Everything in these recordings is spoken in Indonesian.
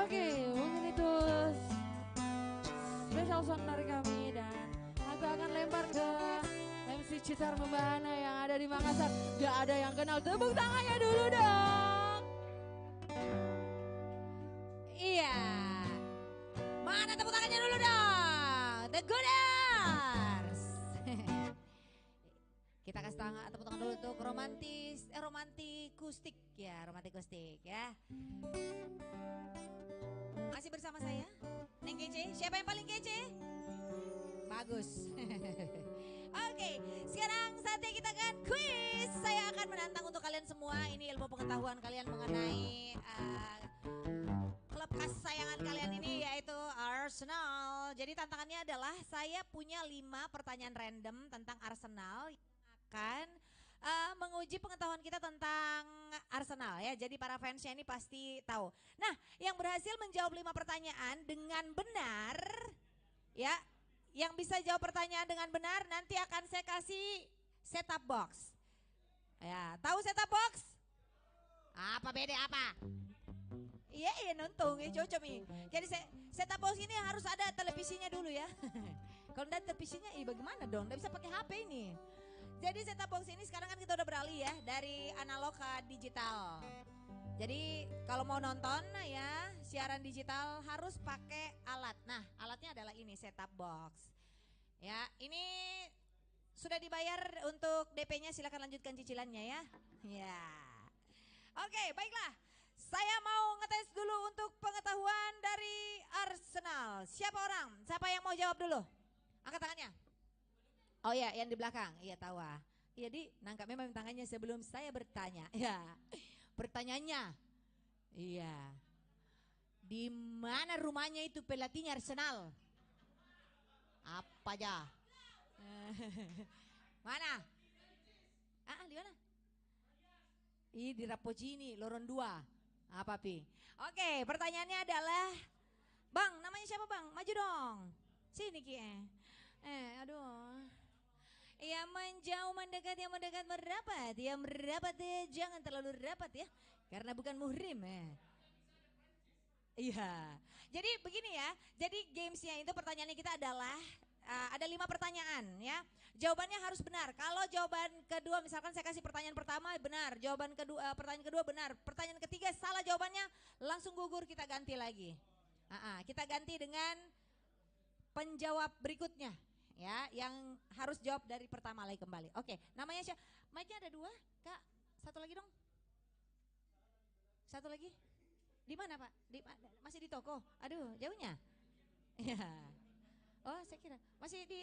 Oke, mungkin itu special song dari kami dan aku akan lempar ke MC Citar Membahana yang ada di Makassar. Gak ada yang kenal, tepuk tangannya dulu dong. Iya, mana tepuk tangannya dulu dong, The Gooders. Kita kasih tangan, tepuk tangan dulu untuk romantikustik ya, romantikustik ya. Masih bersama saya, Neng Kece. Siapa yang paling kece? Bagus. Oke, sekarang saatnya kita akan quiz. Saya akan menantang untuk kalian semua. Ini ilmu pengetahuan kalian mengenai klub kesayangan kalian ini yaitu Arsenal. Jadi tantangannya adalah saya punya 5 pertanyaan random tentang Arsenal yang akan menguji pengetahuan kita tentang Arsenal ya. Jadi para fansnya ini pasti tahu. Nah, yang berhasil menjawab 5 pertanyaan dengan benar ya, yang bisa jawab pertanyaan dengan benar nanti akan saya kasih setup box. Ya, tahu setup box? Apa beda apa? Iya nonton ya cocok nih. Jadi setup box ini harus ada televisinya dulu ya. Kalau enggak televisinya bagaimana dong? Nggak bisa pakai HP ini. Jadi setup box ini sekarang kan kita udah beralih ya dari analog ke digital. Jadi kalau mau nonton ya siaran digital harus pakai alat. Nah alatnya adalah ini setup box. Ya ini sudah dibayar untuk DP-nya, silakan lanjutkan cicilannya ya. Ya. Oke baiklah. Saya mau ngetes dulu untuk pengetahuan dari Arsenal. Siapa orang? Siapa yang mau jawab dulu? Angkat tangannya. Oh ya, yang di belakang. Iya tahu ah. Jadi nangkap memang tangannya sebelum saya bertanya. Ya. Pertanyaannya. Iya. Di mana rumahnya itu pelatihnya Arsenal? Apa aja? Mana? Di mana? Di Rapocini, Lorong 2. Apa pi? Oke, pertanyaannya adalah, Bang, namanya siapa Bang? Maju dong. Sini Ki. Aduh. Yang menjauh mendekat, yang mendekat merapat, yang merapat jangan terlalu rapat ya, karena bukan muhrim ya. Iya. Jadi begini ya. Jadi gamesnya itu pertanyaannya kita adalah ada 5 pertanyaan ya. Jawabannya harus benar. Kalau jawaban kedua misalkan saya kasih pertanyaan pertama benar, jawaban kedua pertanyaan kedua benar, pertanyaan ketiga salah jawabannya langsung gugur, kita ganti lagi. Kita ganti dengan penjawab berikutnya ya, yang harus jawab dari pertama lagi kembali. Oke, namanya siapa? Mic-nya ada 2, Kak. Satu lagi dong. Satu lagi. Di mana Pak? Masih di toko? Aduh, jauhnya. Ya. Oh, saya kira masih di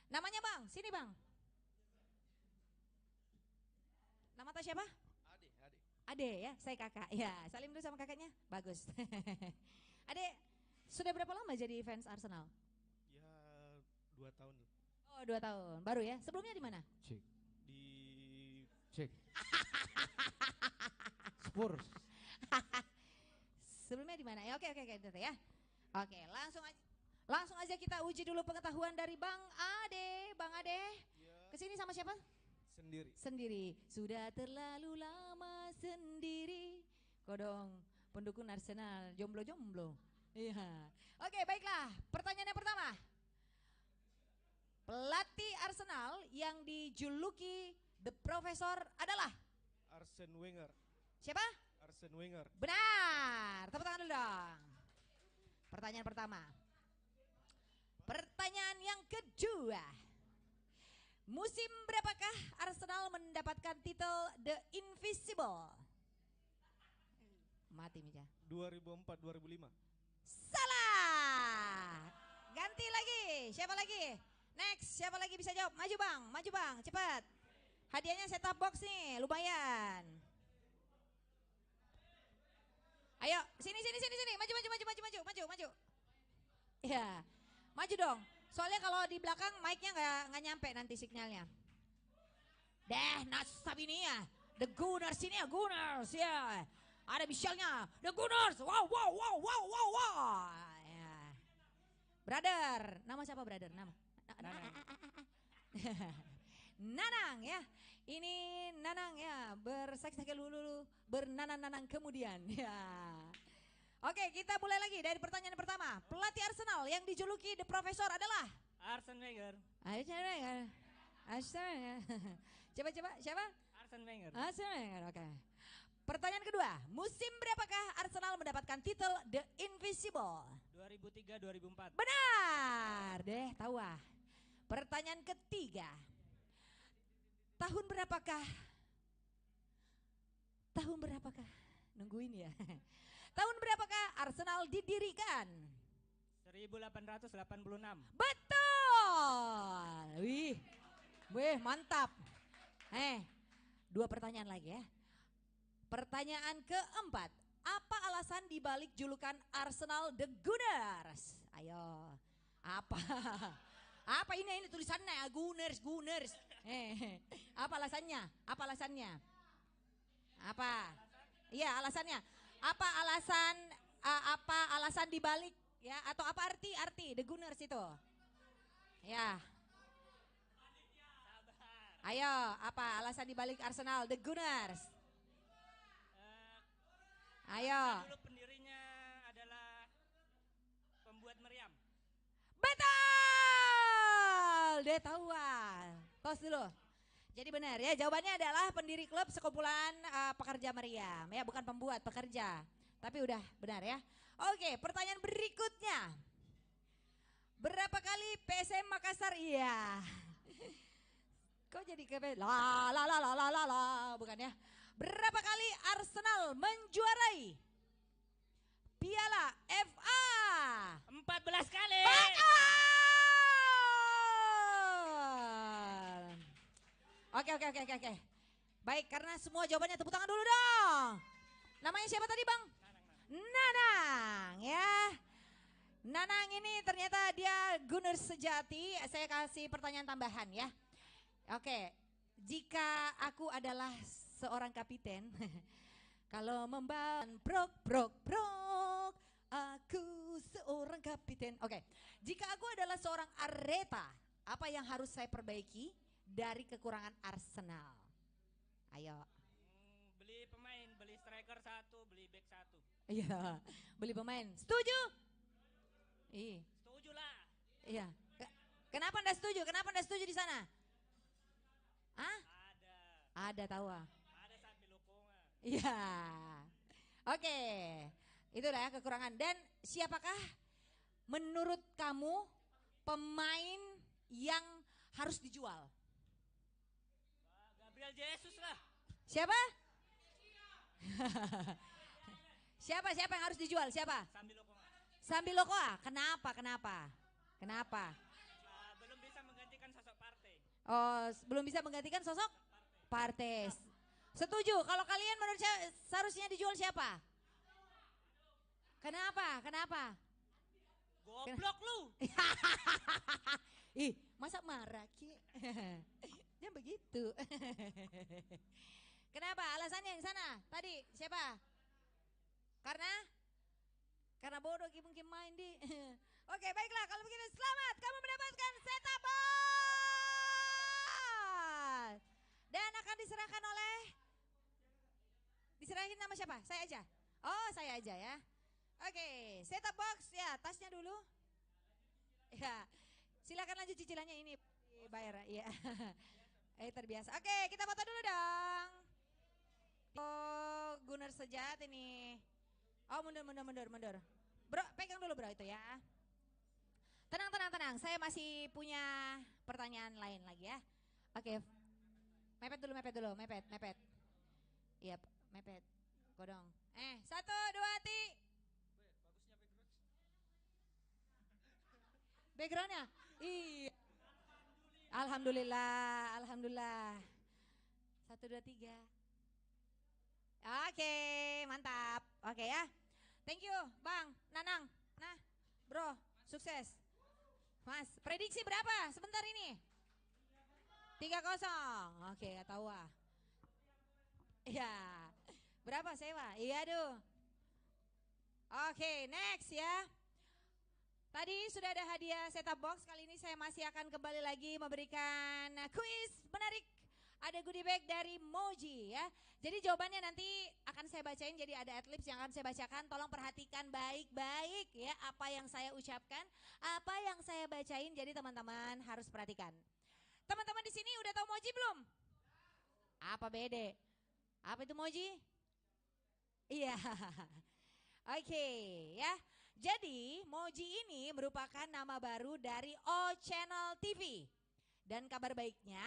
namanya Bang, sini Bang. Nama tak siapa? Ade ya, saya kakak. Ya, salim dulu sama kakaknya. Bagus. Ade, sudah berapa lama jadi fans Arsenal? Ya 2 tahun. Oh 2 tahun, baru ya. Sebelumnya di mana? Cek. Spurs. Sebelumnya di mana? Ya oke itu ya. Oke, langsung aja kita uji dulu pengetahuan dari Bang Ade. Bang Ade, kesini sama siapa? Sendiri. Sudah terlalu lama sendiri. Kodong pendukung Arsenal, jomblo. Iya. Oke, baiklah. Pertanyaan yang pertama. Pelatih Arsenal yang dijuluki The Professor adalah Arsene Wenger. siapa? Arsene Wenger. Benar. Tepuk tangan dulu dong. Pertanyaan pertama. Pertanyaan yang kedua. Musim berapakah Arsenal mendapatkan titel The Invisible? Mati Mija. 2004-2005. Salah. Ganti lagi. Siapa lagi? Next. Siapa lagi bisa jawab? Maju bang. Cepat. Hadiahnya setup box nih. Lumayan. Ayo. Sini. Maju. Ya. Maju dong. Soalnya kalau di belakang mic-nya nggak nyampe nanti sinyalnya. Sabinia. The Gunners ini ya, Gunners ya. Ada Michelnya, The Gunners. Wow. Ya. Brother, nama siapa brother? Nama. Nanang ya. Ini Nanang ya, bersaksi-saksi dulu, bernanang-nanang kemudian ya. Oke, kita mulai lagi dari pertanyaan pertama. Pelatih Arsenal yang dijuluki The Professor adalah Arsene Wenger. Arsene Wenger. Arsene Wenger. Coba siapa? Arsene Wenger. Arsene Wenger. Oke. Pertanyaan kedua, musim berapakah Arsenal mendapatkan titel The Invisible? 2003-2004. Benar deh, tahu ah. Pertanyaan ketiga, tahun berapakah? Tahun berapakah? Nungguin ya. Tahun berapakah Arsenal didirikan? 1886. Betul. Wih, mantap. Dua pertanyaan lagi ya. Pertanyaan keempat, apa alasan dibalik julukan Arsenal The Gunners? Ayo, apa? Apa ini tulisannya? Gunners. Apa alasannya? Apa? Iya, alasannya. Apa alasan dibalik ya? Atau apa arti The Gunners itu? Ya. Ayo, apa alasan dibalik Arsenal The Gunners? Ayo. Dulu pendirinya adalah pembuat meriam. Betul. Dia tahu tos dulu. Jadi benar ya, jawabannya adalah pendiri klub sekumpulan pekerja meriam ya, bukan pembuat, pekerja. Tapi udah benar ya. Oke, pertanyaan berikutnya. Berapa kali PSM Makassar? Iya. Kok jadi kayak bukan ya? Berapa kali Arsenal menjuarai Piala FA? 14 kali. Betul. Oke. Baik, karena semua jawabannya tepuk tangan dulu dong. Namanya siapa tadi Bang? Nanang ya. Nanang ini ternyata dia Gunners sejati. Saya kasih pertanyaan tambahan ya. Oke, jika aku adalah seorang kapiten, kalau membangun brok, aku seorang kapiten. Oke, jika aku adalah seorang Arteta, apa yang harus saya perbaiki dari kekurangan Arsenal? Ayo. Beli pemain, beli striker 1, beli back 1. Iya, beli pemain. Setuju? Iya. Setuju lah. Iya. Kenapa Anda setuju? Di sana? Hah? Ada tahu ah. Ada sampai lokongan. Iya. Oke. Itu lah ya kekurangan. Dan siapakah menurut kamu pemain yang harus dijual? Gabriel Jesus lah. Siapa? Siapa yang harus dijual? Siapa? Sambil Lokoa. Kenapa? Belum bisa menggantikan sosok Partey. Oh, belum bisa menggantikan sosok Partey. Setuju. Kalau kalian menurut saya seharusnya dijual siapa? Kenapa? Goblok lu. Ih, masa marah Ki? Dia begitu. Kenapa? Alasannya yang sana. Tadi siapa? Karena bodoh mungkin main di. Oke, baiklah kalau begitu selamat kamu mendapatkan set-top box. Dan akan diserahin nama siapa? Saya aja. Oh, saya aja ya. Oke, set-top box ya, tasnya dulu. Ya. Silakan lanjut cicilannya ini bayar ya. Terbiasa. Oke, kita foto dulu dong. Oh, Gunners sejati nih. Oh, mundur. Bro, pegang dulu bro itu ya. Tenang. Saya masih punya pertanyaan lain lagi ya. Oke. Mepet dulu. Iya, mepet. Godong. 1, 2, 3. Backgroundnya? Iya. Alhamdulillah. 1, 2, 3. Oke, mantap. Oke ya. Thank you, Bang, Nanang. Nah, bro, sukses. Mas, prediksi berapa sebentar ini? 3-0. Oke, tahu ah. Iya. Berapa sewa? Iya, aduh. Oke, next ya. Tadi sudah ada hadiah set-top box. Kali ini saya masih akan kembali lagi memberikan kuis menarik. Ada goodie bag dari Moji ya. Jadi jawabannya nanti akan saya bacain. Jadi ada adlibs yang akan saya bacakan. Tolong perhatikan baik-baik ya apa yang saya ucapkan, apa yang saya bacain. Jadi teman-teman harus perhatikan. Teman-teman di sini udah tahu Moji belum? Apa beda? Apa itu Moji? Iya. Oke ya. Jadi Moji ini merupakan nama baru dari O Channel TV. Dan kabar baiknya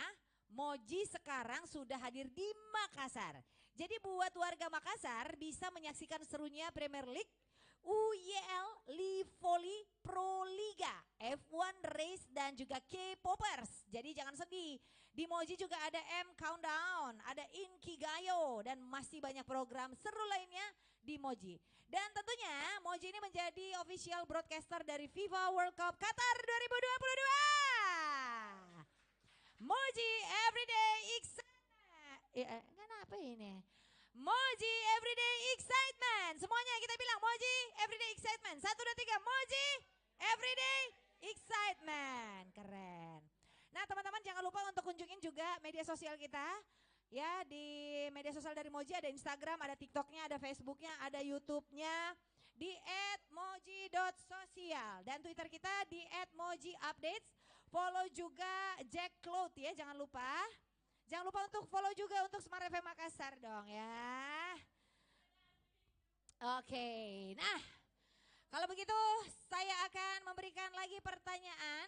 Moji sekarang sudah hadir di Makassar. Jadi buat warga Makassar bisa menyaksikan serunya Premier League, UYL, Livoli, Pro Liga, F1 Race dan juga K-Popers. Jadi jangan sedih. Di Moji juga ada M Countdown, ada Inkigayo dan masih banyak program seru lainnya di Moji. Dan tentunya Moji ini menjadi official broadcaster dari FIFA World Cup Qatar 2022. Moji Everyday Excitement. Kenapa ini? Moji Everyday Excitement. Semuanya kita bilang Moji Everyday Excitement. 1, 2, 3. Moji Everyday Excitement. Keren. Nah teman-teman jangan lupa untuk kunjungin juga media sosial kita. Ya di media sosial dari Moji ada Instagram, ada TikToknya, ada Facebooknya, ada YouTube-nya di @moji.social dan Twitter kita di @mojiupdates. Follow juga Jack Cloud ya, jangan lupa. Jangan lupa untuk follow juga untuk Smart FM Makassar dong ya. Oke, nah kalau begitu saya akan memberikan lagi pertanyaan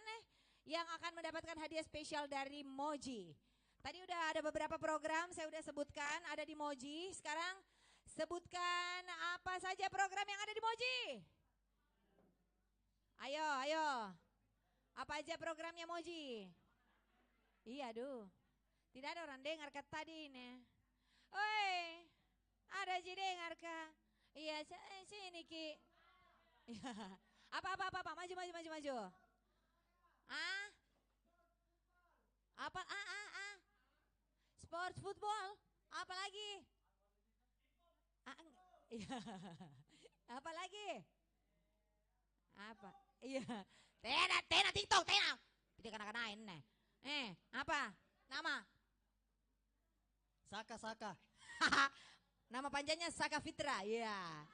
yang akan mendapatkan hadiah spesial dari Moji. Tadi udah ada beberapa program saya udah sebutkan ada di Moji. Sekarang sebutkan apa saja program yang ada di Moji. Ayo, ayo. Apa aja programnya Moji? Iya, aduh. Tidak ada orang dengar kata tadi ini. Oi, ada aja dengar kah? Iya, sini Ki. Apa? Maju. Ah? Apa? Sport football. Apa lagi? Iya. Apa lagi? Apa? Iya. Tena TikTok, tena. Tidak kena-kenain nih. Apa? Nama? Saka. Nama panjangnya Saka Fitra. Iya.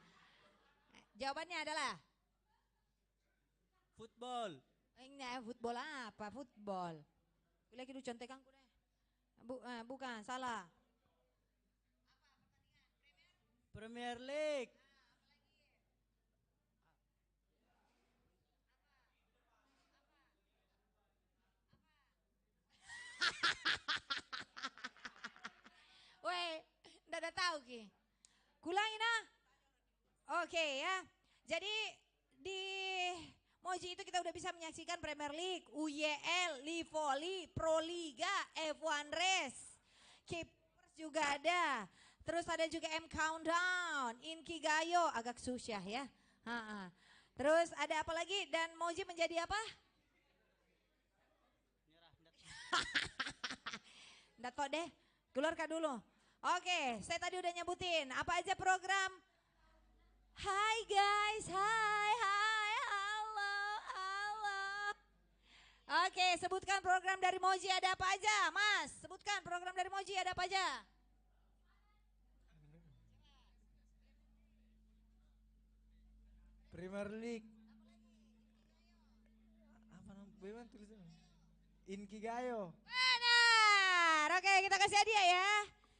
Jawabannya adalah Football. ini football apa? Football. Lagi lu contekan ku deh. Bukan, salah. Premier League. Weh, ndak ada tahu Ki. Kulangin ah. Oke ya. Jadi di Moji itu kita udah bisa menyaksikan Premier League, UYL, Livoli, Pro Liga, F1 Race, Keepers juga ada. Terus ada juga M Countdown, Inkigayo, agak susah ya. Terus ada apa lagi dan Moji menjadi apa? Nggak tau deh, keluarkan dulu. Oke, saya tadi udah nyebutin apa aja program. Hai guys, hai, halo. Oke, sebutkan program dari Moji ada apa aja, Mas? Sebutkan program dari Moji ada apa aja? Premier League. Apa nama? Bagaimana tulisannya? Inkigayo. Benar. Oke, kita kasih hadiah ya.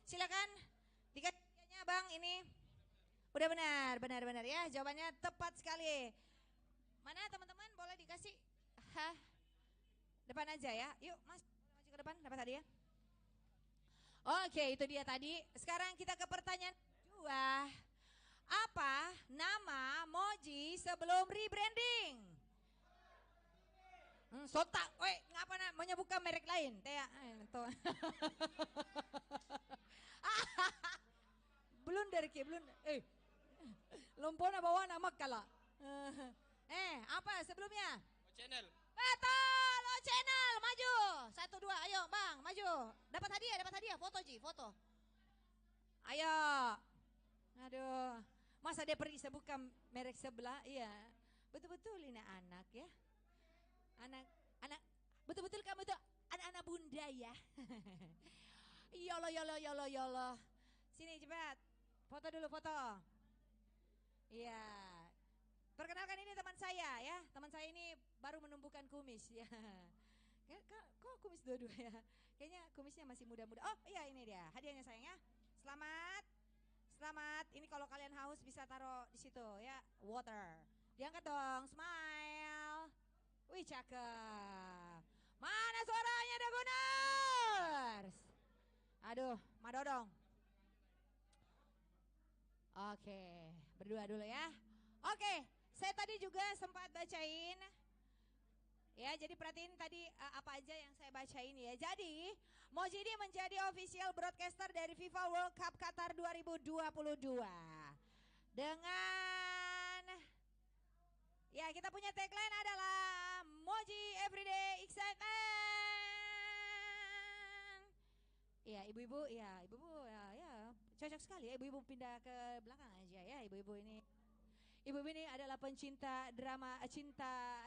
Silakan dikasih hadiahnya Bang ini. Udah benar ya. Jawabannya tepat sekali. Mana teman-teman boleh dikasih? Depan aja ya. Yuk Mas, maju ke depan dapat hadiah. Oke, itu dia tadi. Sekarang kita ke pertanyaan kedua. Apa nama Moji sebelum rebranding? Sotak, ngapa nak menyebutkan merek lain? Blunder Ki, blunder. Lompona bawa nama kalah. Apa sebelumnya? O Channel. Betul, O Channel, maju. 1, 2, ayo Bang, maju. Dapat hadiah, foto Ji, foto. Ayo. Aduh, masa dia pergi sebutkan merek sebelah, iya. Betul-betul ini anak ya. Anak betul-betul kamu tuh anak-anak bunda ya. Yolo yolo yolo yolo. Sini cepat. Foto dulu foto. Iya. Perkenalkan ini teman saya ya. Teman saya ini baru menumbuhkan kumis ya. Kok kumis dua-dua ya? Kayaknya kumisnya masih muda-muda. Oh iya ini dia hadiahnya sayang ya. Selamat. Selamat. Ini kalau kalian haus bisa taruh di situ ya. Water. Diangkat dong. Smile. Wih cakep. Mana suaranya Dagoners? Aduh, Madodong. Oke, berdua dulu ya. Oke, saya tadi juga sempat bacain. Ya, jadi perhatiin tadi apa aja yang saya bacain ya. Jadi, Mojidi menjadi official broadcaster dari FIFA World Cup Qatar 2022. Dengan ya, kita punya tagline adalah Moji Everyday Excitement. Ya, ibu-ibu ya, cocok sekali ya ibu-ibu pindah ke belakang aja ya, ibu-ibu ini. Ibu-ibu ini adalah pencinta drama cinta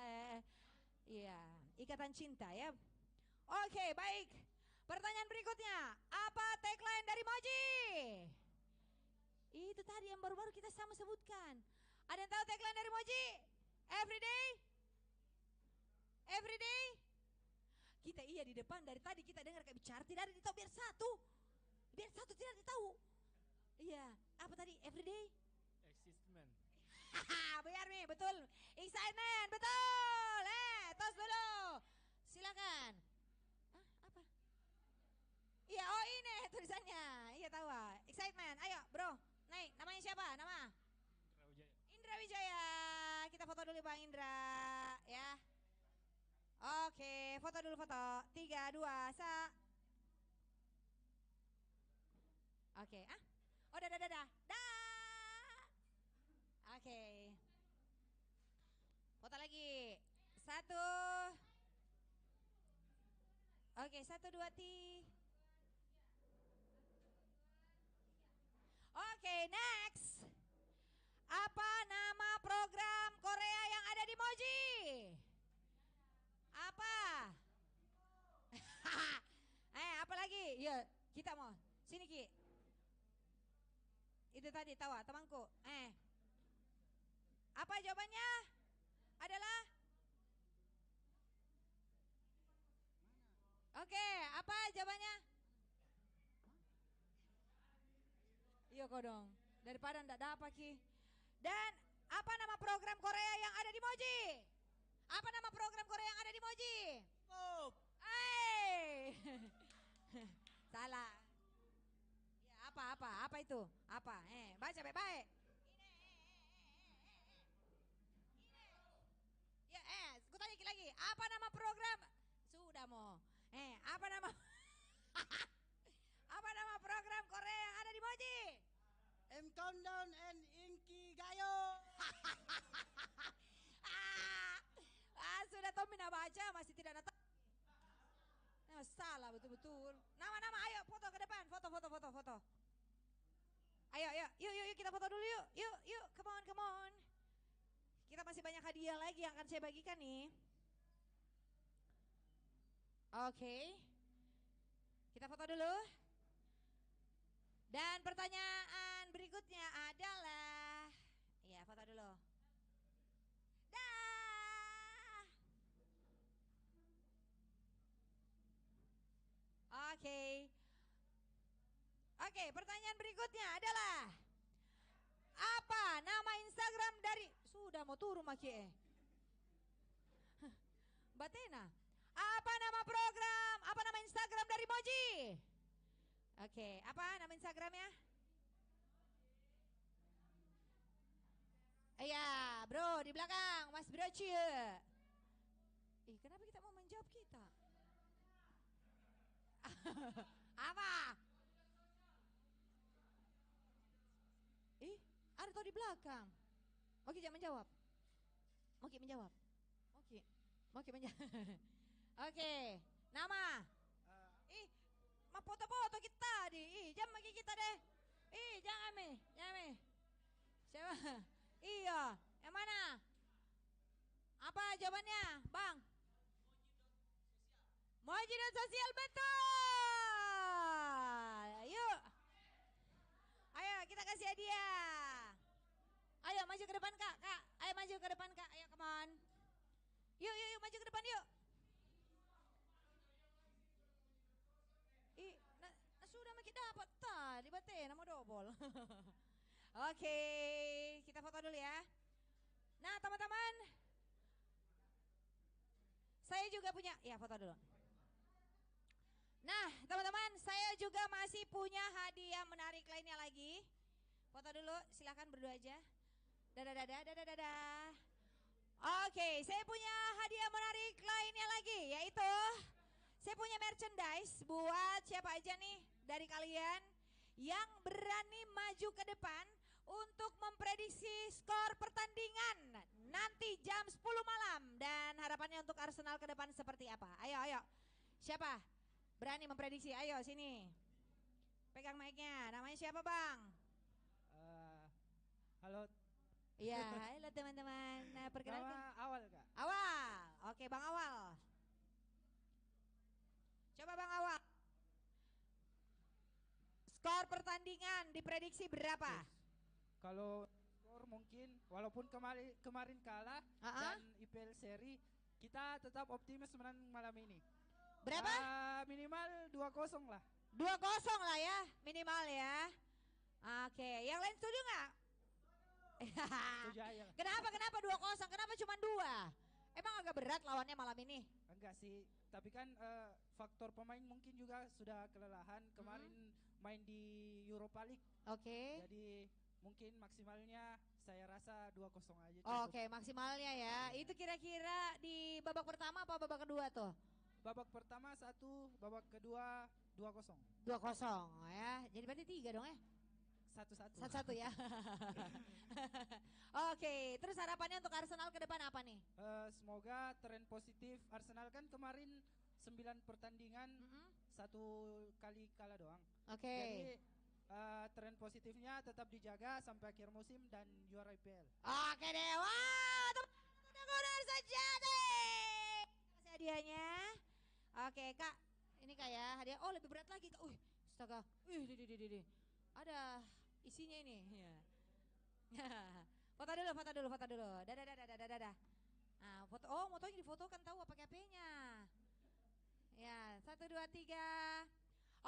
ya, ikatan cinta ya. Oke, baik. Pertanyaan berikutnya, apa tagline dari Moji? Itu tadi yang baru-baru kita sama sebutkan. Ada yang tahu tagline dari Moji? Everyday? Everyday? Kita iya di depan dari tadi kita dengar kayak bicara tidak ada ditahu biar satu tidak ditahu. Iya, apa tadi? Everyday? Existment. Biar nih, betul. Excitement, betul. Tos dulu. Silakan. Apa? Iya, oh ini tulisannya. Iya tahu. Excitement. Ayo, bro. Naik. Namanya siapa? Nama? Indra Wijaya. Kita foto dulu Bang Indra, ya. Oke, foto dulu foto. 3, 2, 1. Oke, oh dah. Oke. Foto lagi. 1. Oke, 1, 2, 3. Oke, next. Apa nama program Korea yang ada di Moji? Apa? Apa lagi? Ya, kita mau. Sini Ki. Itu tadi tawa, temanku. Apa jawabannya? Adalah? Oke, apa jawabannya? Iya kok dong. Daripada ndak dapat Ki. Dan apa nama program Korea yang ada di Moji? Apa nama program Korea yang ada di Moji? Oh, Salah. Ya, apa itu? Apa? Baca baik-baik. Ya, gue tanya lagi. Apa nama program? Sudah mau. Apa nama? Apa nama program Korea yang ada di Moji? M Countdown and Inkigayo. Sudah tahu mina baca masih tidak datang. Salah betul-betul. Nama-nama ayo foto ke depan, foto. Ayo, yuk kita foto dulu yuk, come on. Kita masih banyak hadiah lagi yang akan saya bagikan nih. Oke. Kita foto dulu. Dan pertanyaan berikutnya adalah, ya foto dulu. Dah. Oke, pertanyaan berikutnya adalah, apa nama Instagram dari, sudah mau turun Maki Batena. Apa nama Instagram dari Moji? Oke, apa nama Instagramnya? Iya, bro, di belakang, Mas Bro Cie. Kenapa kita mau menjawab kita? Apa? Ada tuh di belakang. Oke, jangan menjawab. Oke, menjawab. Oke, menjawab. Oke, nama. Ma foto-foto kita di. Jangan bagi kita deh. Jangan me. Siapa? Iya, yang mana? jawabannya, Bang? Moji sosial betul. Yuk. Ayo kita kasih hadiah. Ayo maju ke depan Kak. Ayo maju ke depan Kak. Ayo come on. Yuk maju ke depan yuk. Sudah makin dapat tadi bate nama dobol. Oke, kita foto dulu ya. Nah teman-teman, saya juga punya, ya foto dulu. Nah teman-teman, saya juga masih punya hadiah menarik lainnya lagi. Foto dulu, silakan berdua aja. Dadah. Oke, saya punya hadiah menarik lainnya lagi, yaitu saya punya merchandise buat siapa aja nih dari kalian yang berani maju ke depan untuk memprediksi skor pertandingan nanti jam 10 malam. Dan harapannya untuk Arsenal ke depan seperti apa? Ayo. Siapa? Berani memprediksi? Ayo sini. Pegang mic-nya. Namanya siapa Bang? Halo. Iya, halo teman-teman. Nah, perkenalkan. Nama Awal Kak. Awal. Oke Bang Awal. Coba Bang Awal. Skor pertandingan diprediksi berapa? Kalau skor mungkin walaupun kemarin kalah dan IPL seri, kita tetap optimis menang malam ini. Berapa? Minimal 2-0 lah. 2-0 lah ya, minimal ya. Oke, yang lain setuju nggak? Setuju aja. Kenapa 2-0? Kenapa cuma 2? Emang agak berat lawannya malam ini? Enggak sih, tapi kan faktor pemain mungkin juga sudah kelelahan kemarin main di Europa League. Oke. Jadi mungkin maksimalnya saya rasa 2-0 aja. Oke, maksimalnya ya. Itu kira-kira di babak pertama apa babak kedua tuh? Babak pertama 1, babak kedua 2-0. 2-0 ya. Jadi berarti 3 dong ya? 1-1. 1-1 ya. Oke, terus harapannya untuk Arsenal ke depan apa nih? Semoga tren positif Arsenal kan kemarin 9 pertandingan 1 kali kalah doang. Oke. Jadi tren positifnya tetap dijaga sampai akhir musim dan juara IPL. Oke deh, wah teman-teman saja deh. Kasih hadiahnya. Oke Kak, ini Kak ya hadiah. Oh lebih berat lagi Kak. Astaga. Di. Ada isinya ini. Ya. Foto dulu. Dadah. Nah, foto. Oh, motonya difotokan tahu pakai HP-nya. Ya, 1 2 3.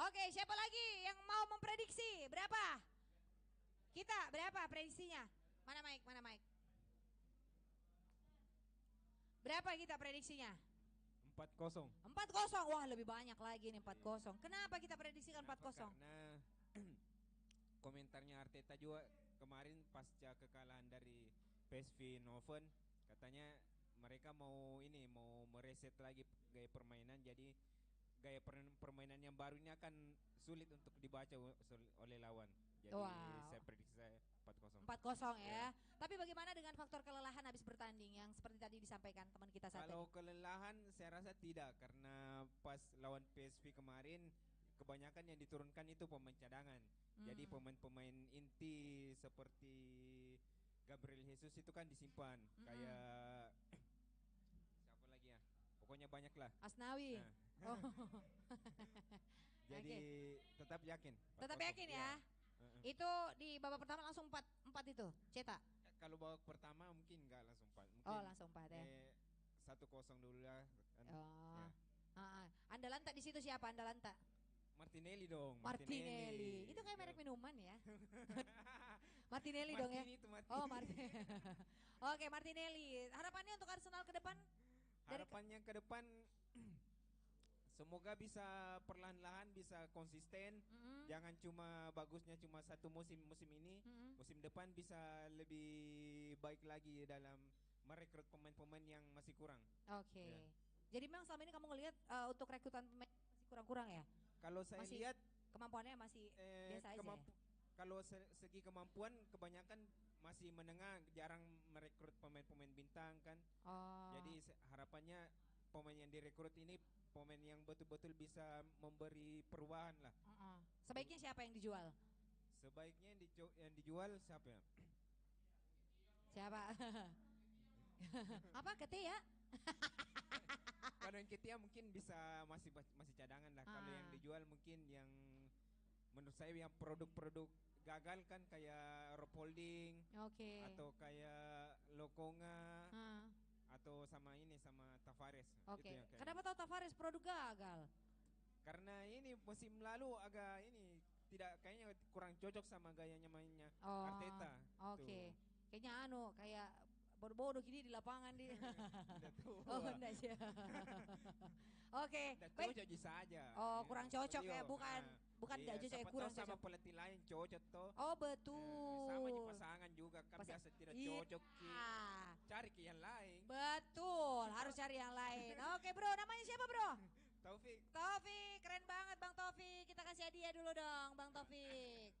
Oke, siapa lagi yang mau memprediksi? Berapa? Kita berapa prediksinya? Mana Mike? Berapa kita prediksinya? 4-0. 4-0. Wah, lebih banyak lagi nih 4-0. Kenapa kita prediksikan 4-0? Karena komentarnya Arteta juga kemarin pasca kekalahan dari PSV Eindhoven, katanya mereka mau mereset lagi gaya permainan, jadi gaya permainan yang baru ini akan sulit untuk dibaca oleh lawan. Jadi saya prediksi 4-0. 4-0 ya. Tapi bagaimana dengan faktor kelelahan habis bertanding yang seperti tadi disampaikan teman kita saat Kalau ini? kelelahan saya rasa tidak, karena pas lawan PSV kemarin kebanyakan yang diturunkan itu pemain cadangan. Jadi pemain-pemain inti seperti Gabriel Jesus itu kan disimpan. Kayak siapa lagi ya? Pokoknya banyak lah. Asnawi. Nah. Oh. Jadi tetap yakin. Tetap yakin ya. Itu di babak pertama langsung 4 itu cetak. Kalau babak pertama mungkin enggak langsung 4. Mungkin Langsung 4 ya. 1-0 dulu lah. Oh. Andalan tak di situ siapa andalan tak? Martinelli dong. Martinelli. Itu kayak merek minuman ya. Martinelli dong ya. Martini. Oh, Martinelli. Oke, Martinelli. Harapannya untuk Arsenal ke depan? Harapannya ke depan semoga bisa perlahan-lahan bisa konsisten. Jangan cuma bagusnya cuma satu musim ini. Musim depan bisa lebih baik lagi dalam merekrut pemain-pemain yang masih kurang. Oke. Jadi memang selama ini kamu ngelihat untuk rekrutan pemain masih kurang-kurang ya? Kalau saya lihat kemampuannya masih biasa aja. Kalau segi kemampuan kebanyakan masih menengah, jarang merekrut pemain-pemain bintang kan. Jadi harapannya pemain yang direkrut ini pemain yang betul-betul bisa memberi perubahan lah. Sebaiknya siapa yang dijual? Sebaiknya yang dijual siapa ya? Siapa? Apa kete ya? Kalau yang Ketia mungkin bisa masih cadangan lah. Kalau yang dijual mungkin yang menurut saya yang produk-produk gagal kan kayak Rob Holding Oke. atau kayak Lokonga Ah, atau sama Tavares. Oke. Itu yang kayak Kenapa tahu Tavares produk gagal? karena ini musim lalu agak ini tidak kayaknya kurang cocok sama gayanya mainnya Oh, Arteta. Oke. Kayaknya kayak bodoh-bodoh gini di lapangan di. Tidak tahu. Oh, enggak sih. Oke, Tidak baik. cocok saja. Oh, kurang cocok ya, Iya, bukan iya, enggak cocok, siapa kurang tahu sama cocok. pelatih lain cocok toh. Oh, betul. Sama aja pasangan juga kan biasa tidak Iya. cocok Ki. Cari ke yang lain. Betul, harus cari yang lain. Oke, Bro, namanya siapa, Bro? Taufik. Taufik, keren banget Bang Taufik. Kita kasih hadiah dulu dong, Bang Taufik.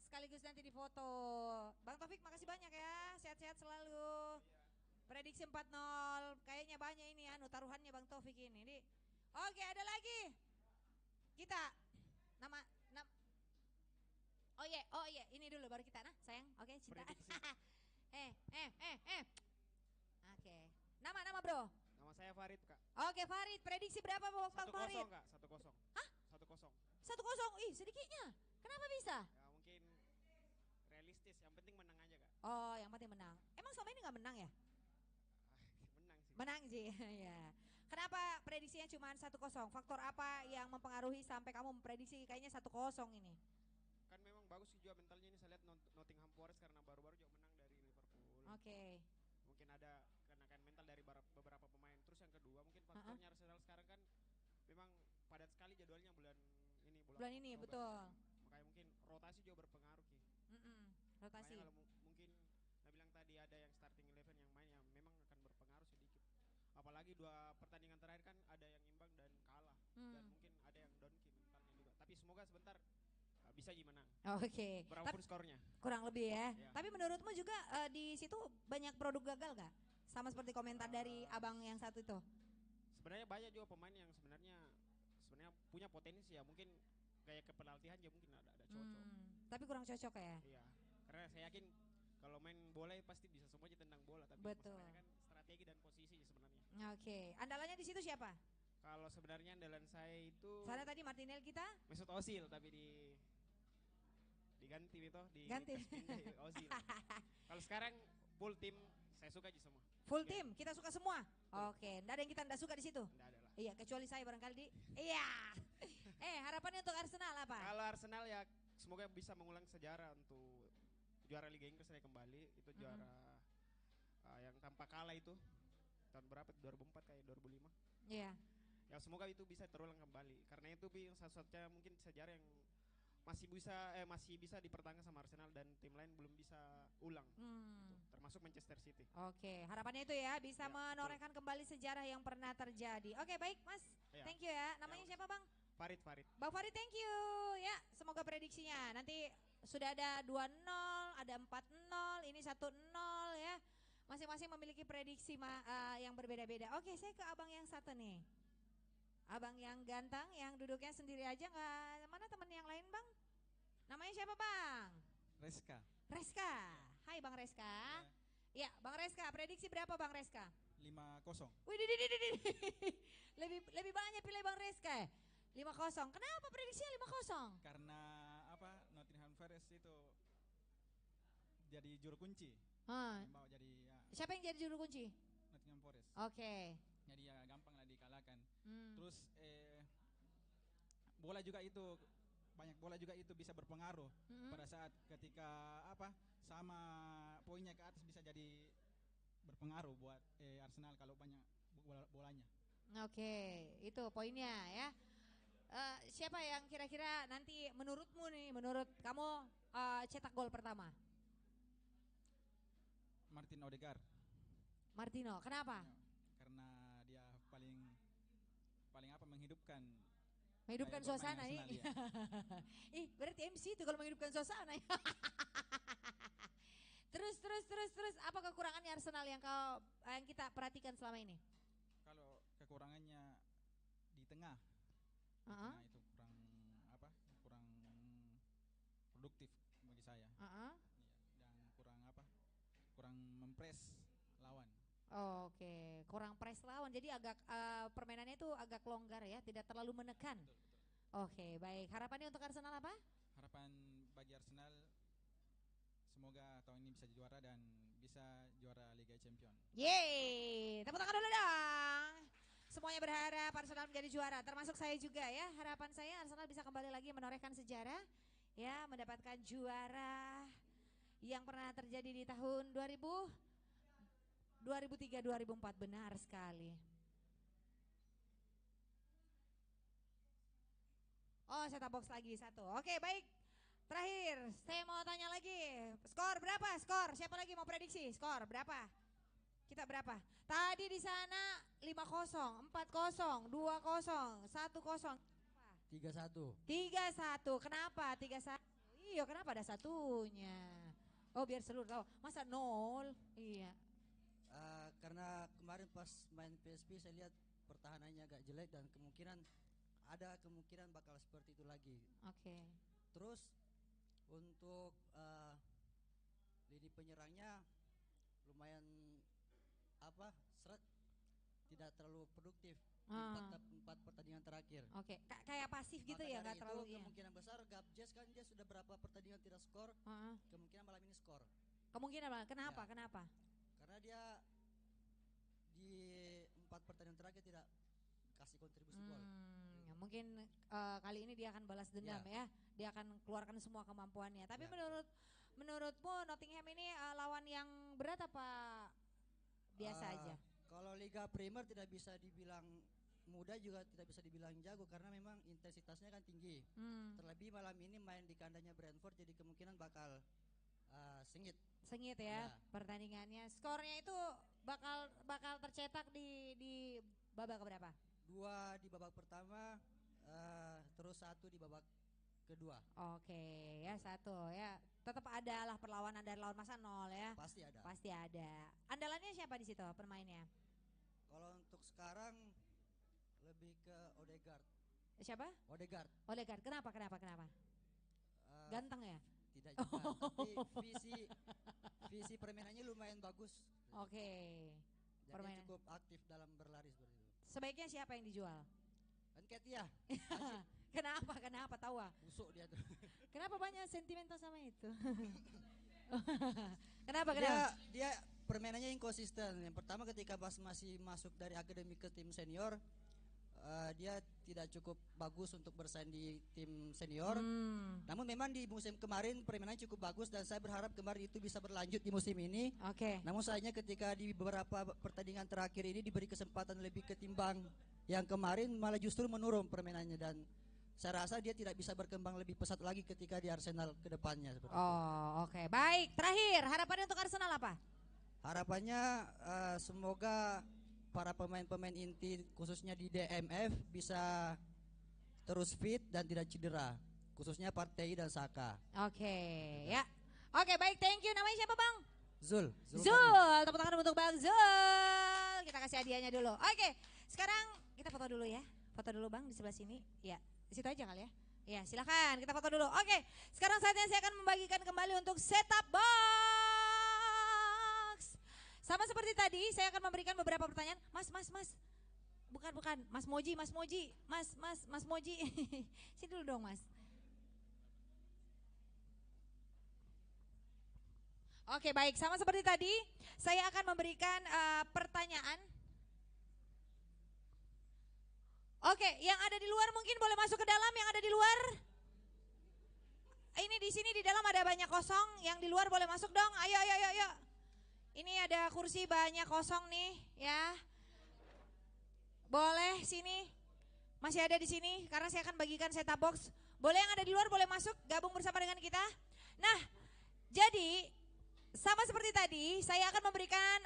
Sekaligus nanti difoto. Bang Taufik, makasih banyak ya. Sehat-sehat selalu. Prediksi 4-0. Kayaknya banyak ini taruhannya Bang Taufik ini. Oke, ada lagi. Kita nama Oh iya, ini dulu baru kita sayang. Oke, cinta. Prediksi. Oke. Nama Bro. Nama saya Farid, Kak. Oke, Farid, prediksi berapa Bang 1-0, Farid? Kak. 1-0. Hah? 1-0. 1-0. Ih, sedikitnya. Kenapa bisa? Ya mungkin realistis, yang penting menang aja, Kak. Oh, yang penting menang. Emang selama ini nggak menang ya? Menang sih. Menang sih, ya. Kenapa prediksinya cuma 1-0? Faktor apa yang mempengaruhi sampai kamu memprediksi kayaknya 1-0 ini? Kan memang bagus sih juga mentalnya ini, saya lihat Nottingham Forest karena baru-baru juga menang dari Liverpool. Oke. Mungkin ada kenakan mental dari beberapa pemain. Terus yang kedua mungkin faktornya Arsenal sekarang kan memang padat sekali jadwalnya bulan Bulan ini, Oktober. betul. Makanya mungkin rotasi juga berpengaruh Ki. Rotasi. Makanya kalau mungkin Nah bilang tadi ada yang starting 11 yang main yang memang akan berpengaruh sedikit. Apalagi 2 pertandingan terakhir kan ada yang imbang dan kalah dan mungkin ada yang down Ki mentalnya juga. Tapi semoga sebentar bisa menang. Oke. Berapapun skornya. Kurang lebih ya. Ya. Tapi menurutmu juga di situ banyak produk gagal gak? Sama seperti komentar dari abang yang satu itu. Sebenarnya banyak juga pemain yang sebenarnya punya potensi ya, mungkin gaya kepelatihan ya mungkin ada cocok. Tapi kurang cocok ya. Iya. Karena saya yakin kalau main bola pasti bisa semuanya tendang bola, tapi Betul. masalahnya kan strategi dan posisi sebenarnya. Oke. Andalannya di situ siapa? Kalau sebenarnya andalan saya itu Sana tadi Martinelli kita. Mesut Ozil tapi diganti itu Ganti. Ozil. Kalau sekarang full tim saya suka aja semua. Full tim, kita suka semua. Oke, enggak ada yang kita enggak suka di situ. Enggak ada lah. Iya, kecuali saya barangkali di. Iya. Harapannya untuk Arsenal apa? Kalau Arsenal ya semoga bisa mengulang sejarah untuk juara Liga Inggris saya kembali. Itu juara yang tanpa kalah itu tahun berapa? 2004 kayak 2005. Iya. Ya semoga itu bisa terulang kembali. Karena itu satu-satunya mungkin sejarah yang masih bisa dipertahankan sama Arsenal dan tim lain belum bisa ulang. Gitu. Termasuk Manchester City. Oke, harapannya itu ya bisa Ya, menorehkan kembali sejarah yang pernah terjadi. Oke, baik Mas. Ya. Thank you ya. Namanya siapa Bang? Farid. Bang Farid, thank you. Ya, semoga prediksinya nanti sudah ada 2-0, ada 4-0, ini 1-0 ya. Masing-masing memiliki prediksi yang berbeda-beda. Oke, saya ke abang yang satu nih. Abang yang ganteng, yang duduknya sendiri aja nggak? Mana temen yang lain Bang? Namanya siapa Bang? Reska Reska. Hai Bang Reska. Ya, Bang Reska, prediksi berapa Bang Reska? 5-0. Wih, lebih banyak pilih Bang Reska. 5-0. Kenapa prediksinya 5-0? Karena Nottingham Forest itu jadi juru kunci. Mau jadi Siapa yang jadi juru kunci? Nottingham Forest. Oke. Jadi ya gampang lah dikalahkan. Terus banyak bola juga itu bisa berpengaruh pada saat ketika sama poinnya ke atas bisa jadi berpengaruh buat Arsenal kalau banyak bolanya. Oke, itu poinnya ya. Siapa yang kira-kira nanti menurut kamu cetak gol pertama? Martin Odegaard. Martino, kenapa? Karena dia paling menghidupkan gaya Suasana permainan nih. Arsenal, ya. Ih, berarti MC itu kalau menghidupkan suasana. Terus apa kekurangannya Arsenal yang kita perhatikan selama ini? Kalau kekurangannya di tengah. Nah, itu kurang produktif bagi saya. Iya, dan kurang mempres lawan. Oke, kurang press lawan. Jadi agak permainannya itu agak longgar ya, tidak terlalu menekan. Oke, baik. Harapannya untuk Arsenal apa? Harapan bagi Arsenal semoga tahun ini bisa juara dan bisa juara Liga Champions. Yeay, tepuk tangan dulu dong. Semuanya berharap Arsenal menjadi juara, termasuk saya juga ya. Harapan saya Arsenal bisa kembali lagi menorehkan sejarah, ya, mendapatkan juara yang pernah terjadi di tahun 2003-2004, benar sekali. Oh, set top box lagi satu. Oke, baik. Terakhir, saya mau tanya lagi. Skor berapa? Skor. Siapa lagi mau prediksi? Skor berapa? Kita berapa? Tadi di sana 5-0, 4-0, 2-0, 1-0. 3-1. 3-1. Kenapa 3-1? Iya, kenapa ada satunya? Oh, biar seluruh tahu. Masa 0? Iya. Karena kemarin pas main PSP saya lihat pertahanannya agak jelek dan ada kemungkinan bakal seperti itu lagi. Oke. Terus untuk lini penyerangnya lumayan seret, tidak terlalu produktif di empat pertandingan terakhir. Oke, kayak pasif gitu ya, nggak terlalu. Kemungkinan besar Gabjes kan dia sudah berapa pertandingan tidak skor, kemungkinan malam ini skor. Kemungkinan malah. Kenapa? Ya. Kenapa? Karena dia di 4 pertandingan terakhir tidak kasih kontribusi gol. Ya, mungkin kali ini dia akan balas dendam ya. Dia akan keluarkan semua kemampuannya. Tapi menurutmu Nottingham ini lawan yang berat apa biasa aja? Kalau Liga Premier tidak bisa dibilang mudah, juga tidak bisa dibilang jago karena memang intensitasnya kan tinggi. Terlebih malam ini main di kandangnya Brentford, jadi kemungkinan bakal sengit. Sengit ya pertandingannya. Skornya itu bakal tercetak di babak berapa? 2 di babak pertama, terus 1 di babak kedua. Oke, ya 1 ya. Tetap ada lah perlawanan dari lawan, masa 0 ya. Pasti ada. Pasti ada. Andalannya siapa di situ pemainnya? Kalau untuk sekarang lebih ke Odegaard. Siapa? Odegaard. Kenapa? Ganteng ya? Tidak juga, tapi visi permainannya lumayan bagus. Oke. Jadi cukup aktif dalam berlari seperti itu. Sebaiknya siapa yang dijual? Nketiah. Kenapa tahu ah? Busuk dia tuh. Kenapa banyak sentimental sama itu? Kenapa? Dia permainannya inkonsisten. Yang pertama ketika masih masuk dari akademi ke tim senior, dia tidak cukup bagus untuk bersaing di tim senior. Namun memang di musim kemarin permainannya cukup bagus dan saya berharap kemarin itu bisa berlanjut di musim ini. Oke. Namun sayangnya ketika di beberapa pertandingan terakhir ini diberi kesempatan lebih ketimbang yang kemarin, malah justru menurun permainannya dan saya rasa dia tidak bisa berkembang lebih pesat lagi ketika di Arsenal ke depannya. Oke. Baik, terakhir harapannya untuk Arsenal apa? Harapannya semoga para pemain-pemain inti khususnya di DMF bisa terus fit dan tidak cedera, khususnya Partey dan Saka. Oke, ya. Oke, baik, thank you. Namanya siapa, Bang? Zul. Tepuk tangan untuk Bang Zul. Kita kasih hadiahnya dulu. Oke, sekarang kita foto dulu ya. Foto dulu Bang di sebelah sini. Ya, di situ aja kali ya. Ya, silakan kita foto dulu. Oke, sekarang saatnya saya akan membagikan kembali untuk setup box. Sama seperti tadi, saya akan memberikan beberapa pertanyaan. Mas. Bukan. Mas Moji. Mas Moji. Sini dulu dong, Mas. Oke, baik. Sama seperti tadi, saya akan memberikan pertanyaan. Oke, yang ada di luar mungkin boleh masuk ke dalam, yang ada di luar. Ini di sini di dalam ada banyak kosong, yang di luar boleh masuk dong. Ayo. Ini ada kursi banyak kosong nih, ya. Boleh sini. Masih ada di sini karena saya akan bagikan setup box. Boleh yang ada di luar boleh masuk gabung bersama dengan kita. Nah, jadi sama seperti tadi, saya akan memberikan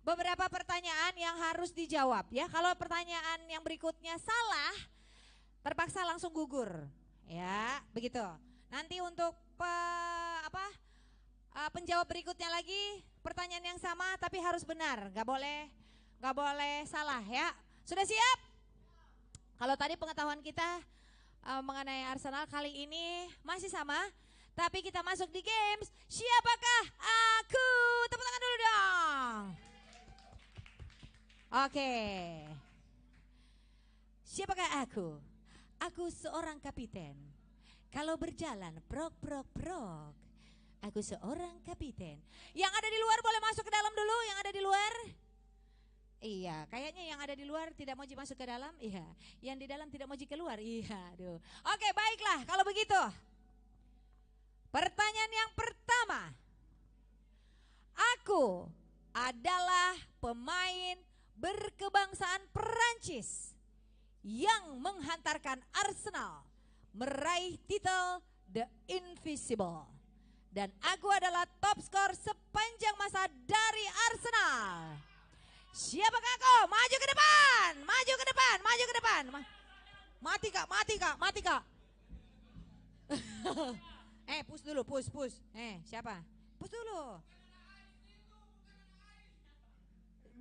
beberapa pertanyaan yang harus dijawab ya. Kalau pertanyaan yang berikutnya salah, terpaksa langsung gugur. Ya, begitu. Nanti untuk penjawab berikutnya lagi pertanyaan yang sama tapi harus benar, nggak boleh salah ya. Sudah siap? Kalau tadi pengetahuan kita mengenai Arsenal, kali ini masih sama, tapi kita masuk di games Siapakah Aku? Tepuk tangan dulu dong. Oke. Siapakah aku? Aku seorang kapiten. Kalau berjalan prok prok prok. Aku seorang kapiten. Yang ada di luar boleh masuk ke dalam dulu, yang ada di luar. Iya, kayaknya yang ada di luar tidak mau masuk ke dalam. Iya, yang di dalam tidak mau keluar. Iya, aduh. Oke, baiklah kalau begitu. Pertanyaan yang pertama. Aku adalah pemain berkebangsaan Perancis yang menghantarkan Arsenal meraih titel The Invisible. Dan aku adalah top skor sepanjang masa dari Arsenal. Siapakah aku? Maju ke depan, maju ke depan, maju ke depan. Mati kak, mati kak, mati kak. Push dulu, push. Siapa? Push dulu.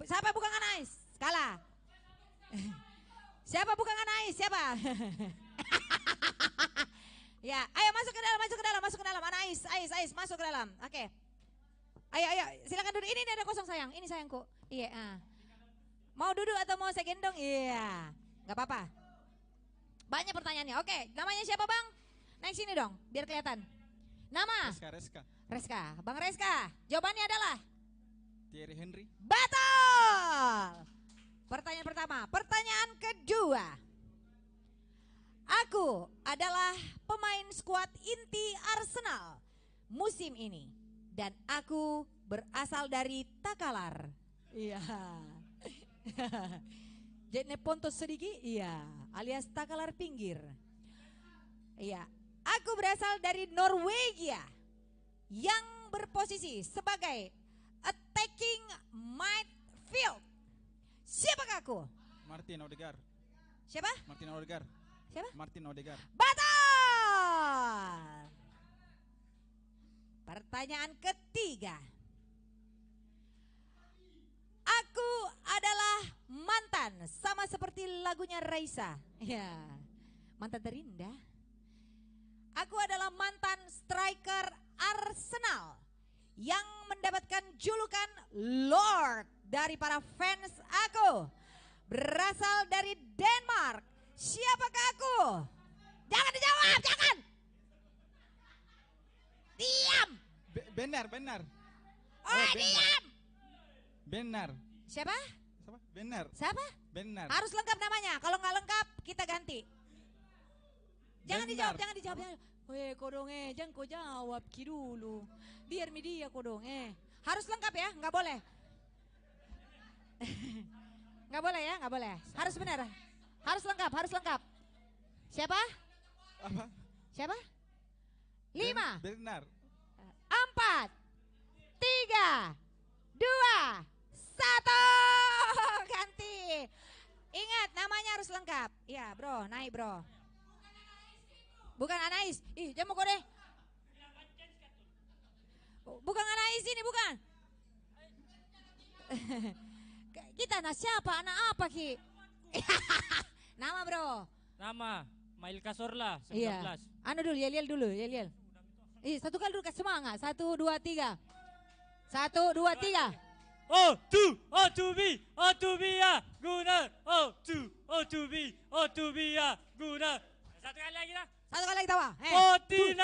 Siapa bukan Anais? Kalah. Siapa bukan Anais? Siapa? Ya, ayo masuk ke dalam, masuk ke dalam, masuk ke dalam. Anais, Ais, masuk ke dalam. Oke. Ayo, silakan duduk. Ini ada kosong sayang. Ini sayangku. Iya. Mau duduk atau mau saya gendong? Iya. Gak apa-apa. Banyak pertanyaannya. Oke, namanya siapa bang? Naik sini dong, biar kelihatan. Nama? Reska. Bang Reska. Jawabannya adalah? Thierry Henry. Betul. Pertanyaan pertama. Pertanyaan kedua. Aku adalah pemain skuad inti Arsenal musim ini. Dan aku berasal dari Takalar. Iya. Jadi Pontos sedikit, iya. Alias Takalar pinggir. Iya. Aku berasal dari Norwegia yang berposisi sebagai attacking midfield. Siapakah aku? Martin Odegaard. Siapa? Martin Odegaard. Siapa? Martin Odegaard. Betul. Pertanyaan ketiga. Aku adalah mantan, sama seperti lagunya Raisa. Ya, mantan terindah. Aku adalah mantan striker Arsenal yang mendapatkan julukan Lord dari para fans aku. Berasal dari Denmark. Siapakah aku? Jangan dijawab, jangan. Diam. Benar. Diam. Benar. Siapa? Benar. Siapa? Benar. Harus lengkap namanya. Kalau nggak lengkap, kita ganti. Jangan Benar. dijawab, jangan dijawab. Kodong jangan kau jawab dulu. Biar media kodong Harus lengkap ya, nggak boleh. Nggak boleh ya, nggak boleh. Harus benar. Harus lengkap. Siapa? Apa? Siapa? 5, Benar. 4, 3, 2, 1. Ganti. Ingat namanya harus lengkap. Iya bro, naik bro. Bukan Anais. Ih, jangan mau deh. Bukan Anais ini, bukan. Kita siapa? Anak apa Ki? Nama bro. Nama Mail Kasorla 19. Iya. Anu dulu, yel dulu. Satu kali dulu kasih semangat. 1, 2, 3. 1, 2, 3. O2B ya guna. O2B ya guna. Satu kali lagi lah. Satu kali lagi tawa. 49.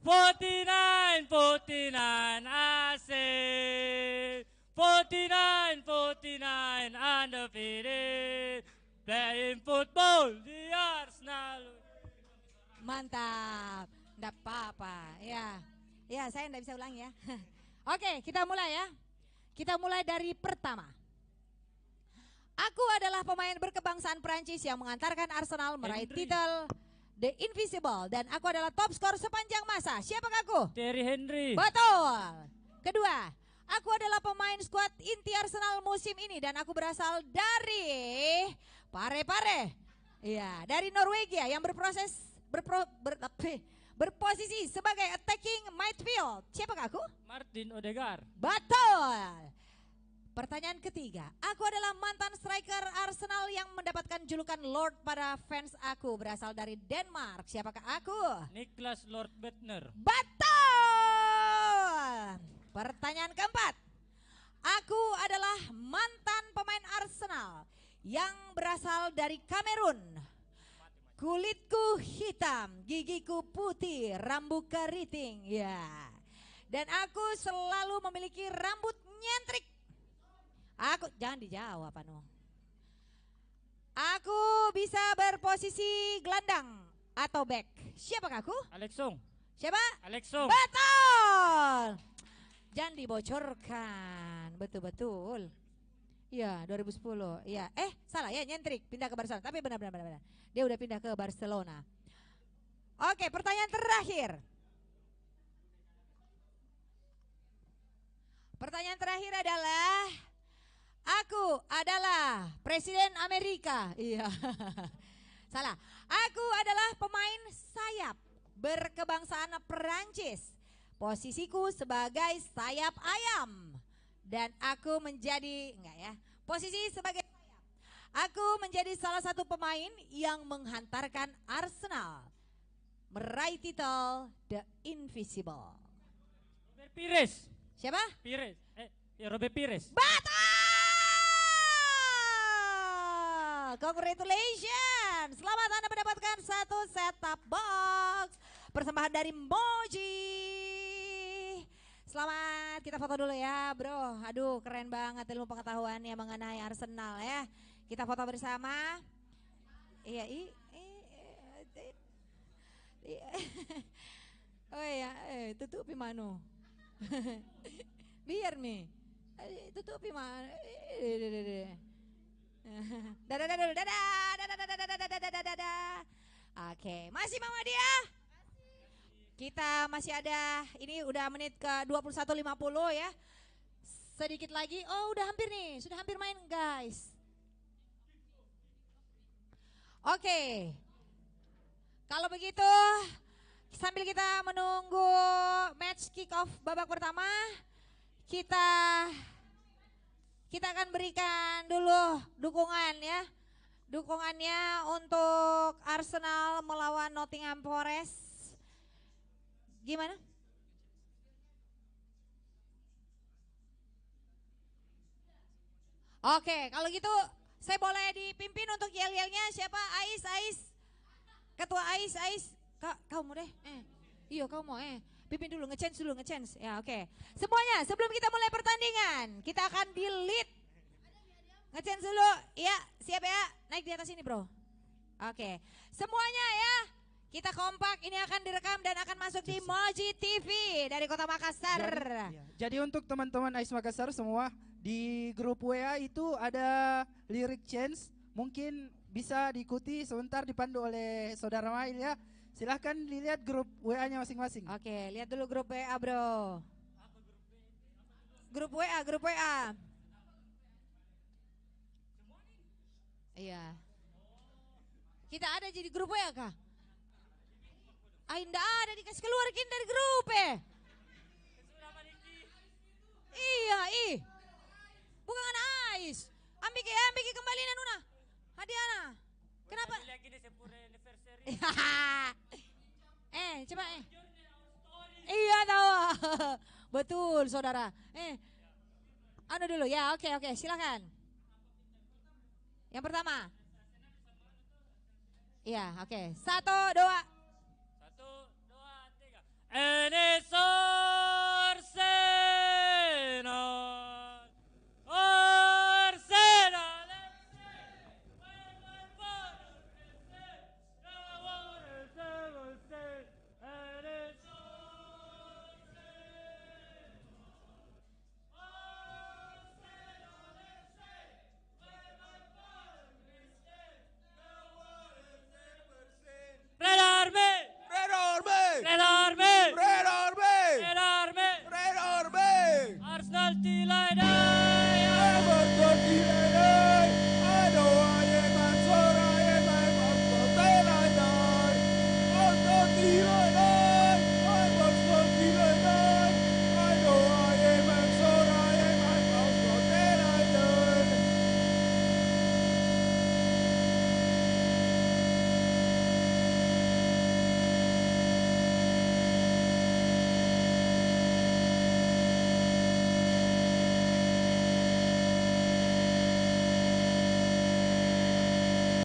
49 asik. 49 undefeated. Playing football di Arsenal. Mantap. Enggak apa-apa. Ya, saya enggak bisa ulang ya. Oke, kita mulai ya. Kita mulai dari pertama. Aku adalah pemain berkebangsaan Prancis yang mengantarkan Arsenal meraih titel The Invisible dan aku adalah top skor sepanjang masa. Siapakah aku? Thierry Henry. Betul. Kedua, aku adalah pemain skuad inti Arsenal musim ini dan aku berasal dari Pare. Iya, dari Norwegia yang berposisi sebagai attacking midfield. Siapakah aku? Martin Odegaard. Betul. Pertanyaan ketiga, aku adalah mantan striker Arsenal yang mendapatkan julukan Lord pada fans aku, berasal dari Denmark. Siapakah aku? Niklas Lord Bettner. Betul. Pertanyaan Pertanyaan keempat. Aku adalah mantan pemain Arsenal yang berasal dari Kamerun. Kulitku hitam, gigiku putih, rambut keriting. Ya. Dan aku selalu memiliki rambut nyentrik. Aku jangan dijawab anu. Aku bisa berposisi gelandang atau back. Siapakah aku? Alex Song. Siapa? Alex Song. Betul. Jangan dibocorkan. Betul-betul. Ya, 2010. Ya, salah ya, nyentrik, pindah ke Barcelona. Tapi benar. Dia udah pindah ke Barcelona. Oke, pertanyaan terakhir. Pertanyaan terakhir adalah, aku adalah Presiden Amerika. Iya. Salah. Aku adalah pemain sayap berkebangsaan Perancis. Posisiku sebagai sayap ayam. Dan aku menjadi, posisi sebagai sayap. Aku menjadi salah satu pemain yang menghantarkan Arsenal meraih titel The Invisible. Robert Pires. Siapa? Pires. Robert Pires. Betul! Congratulations! Selamat Anda mendapatkan satu set-top box persembahan dari Moji. Selamat, kita foto dulu ya bro. Aduh keren banget ilmu pengetahuannya mengenai Arsenal ya. Kita foto bersama. Iya, oh iya, tutupi manu. Biar nih, tutupi manu. Dadah. Oke, masih Mama dia? Kita masih ada, ini udah menit ke 21.50 ya. Sedikit lagi, oh udah hampir nih, sudah hampir main guys. Oke, kalau begitu sambil kita menunggu match kick off babak pertama, kita akan berikan dulu dukungan ya. Dukungannya untuk Arsenal melawan Nottingham Forest. Gimana? Oke, kalau gitu saya boleh dipimpin untuk yel-yelnya siapa? Ais. Ketua Ais. Kamu deh. Iya kamu pimpin dulu, nge-chance. Ya oke. Semuanya sebelum kita mulai pertandingan, kita akan delete. Nge-chance dulu. Ya, siap ya. Naik di atas ini, Bro. Oke. Semuanya ya. Kita kompak, ini akan direkam dan akan masuk di Moji TV dari Kota Makassar. Jadi untuk teman-teman Ais Makassar semua, di grup WA itu ada lirik chance, mungkin bisa diikuti sebentar dipandu oleh Saudara Mail ya. Silahkan dilihat grup WA-nya masing-masing. Oke, lihat dulu grup WA bro. Grup WA. Iya. Kita ada jadi grup WA kah? Enggak ada, dikasih keluarkin dari grup Iya, bukan Ais. Ambil kembali Nuna. Hadiana. Kenapa? Coba Iya tahu. Betul saudara. Anu dulu ya, oke, silakan. Yang pertama. Iya, oke. 1, 2. 1, 2, 3. Enes